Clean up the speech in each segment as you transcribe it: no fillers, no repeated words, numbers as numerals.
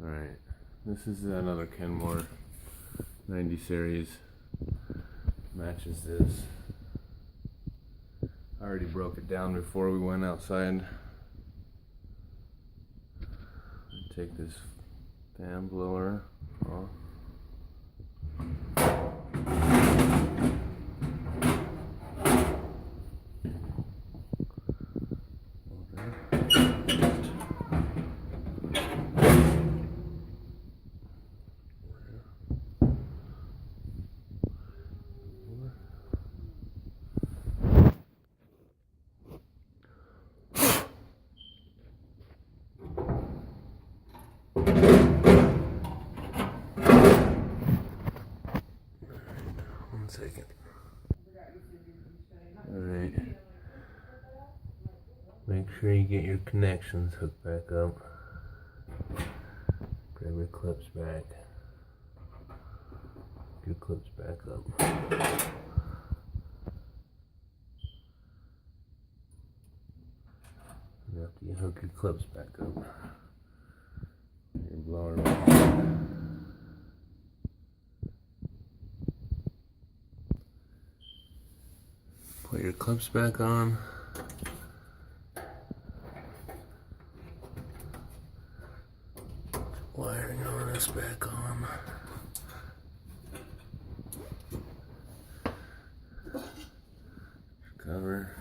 Alright, this is another Kenmore 90 series. Matches this. I already broke it down before we went outside. Take this fan blower off. One second. Alright. Make sure you get your connections hooked back up. Grab your clips back. Hook your clips back up. And after you hook your clips back up, your blower back. Put your clips back on. Wiring harness back on. Cover.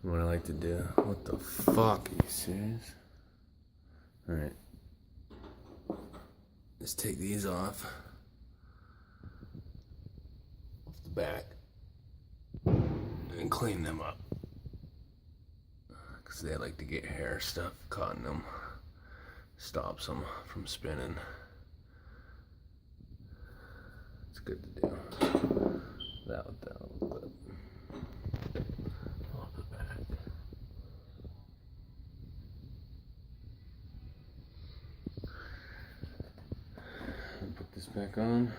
What I like to do. What the fuck? Are you serious? Alright. Just take these off the back and clean them up. Because they like to get hair stuff caught in them. Stops them from spinning. It's good to do. That with that little clip. Put this back on,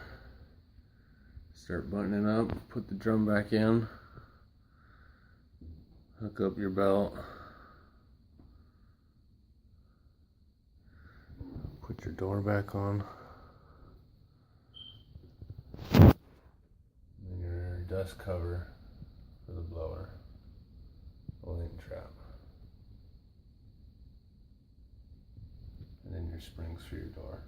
start buttoning up, put the drum back in, hook up your belt, put your door back on, and your dust cover for the blower, oiling trap, and then your springs for your door.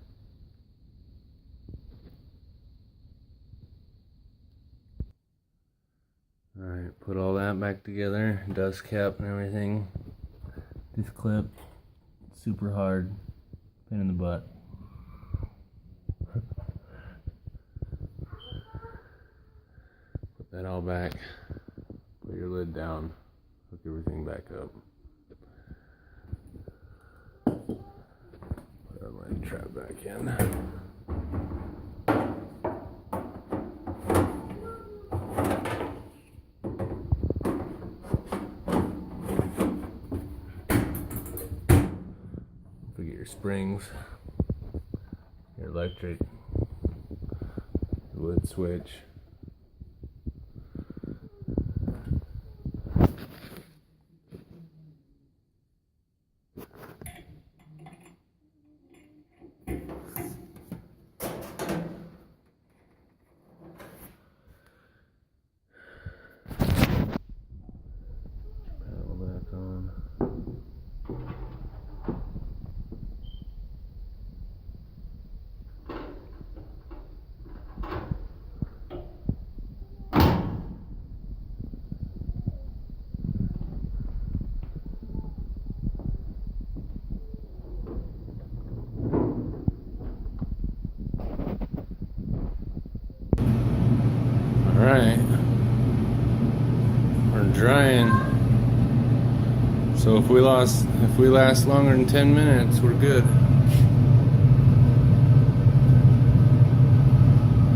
Alright, put all that back together, dust cap and everything. This clip, super hard, pain in the butt. Put that all back, put your lid down, hook everything back up. Put our light trap back in. Your springs, your electric, your wood switch. Panel back on. Alright, we're drying. So if we last longer than 10 minutes, we're good.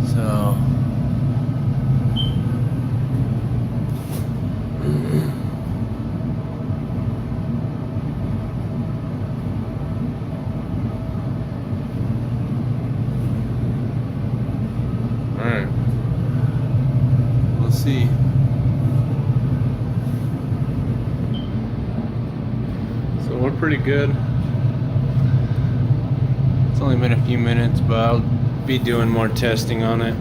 So Alright. see. So we're pretty good. It's only been a few minutes, but I'll be doing more testing on it.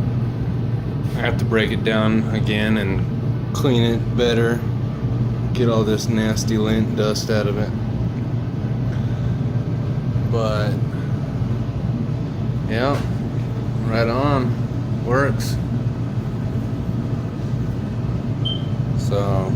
I have to break it down again and clean it better, get all this nasty lint dust out of it. But yeah, right on, works. So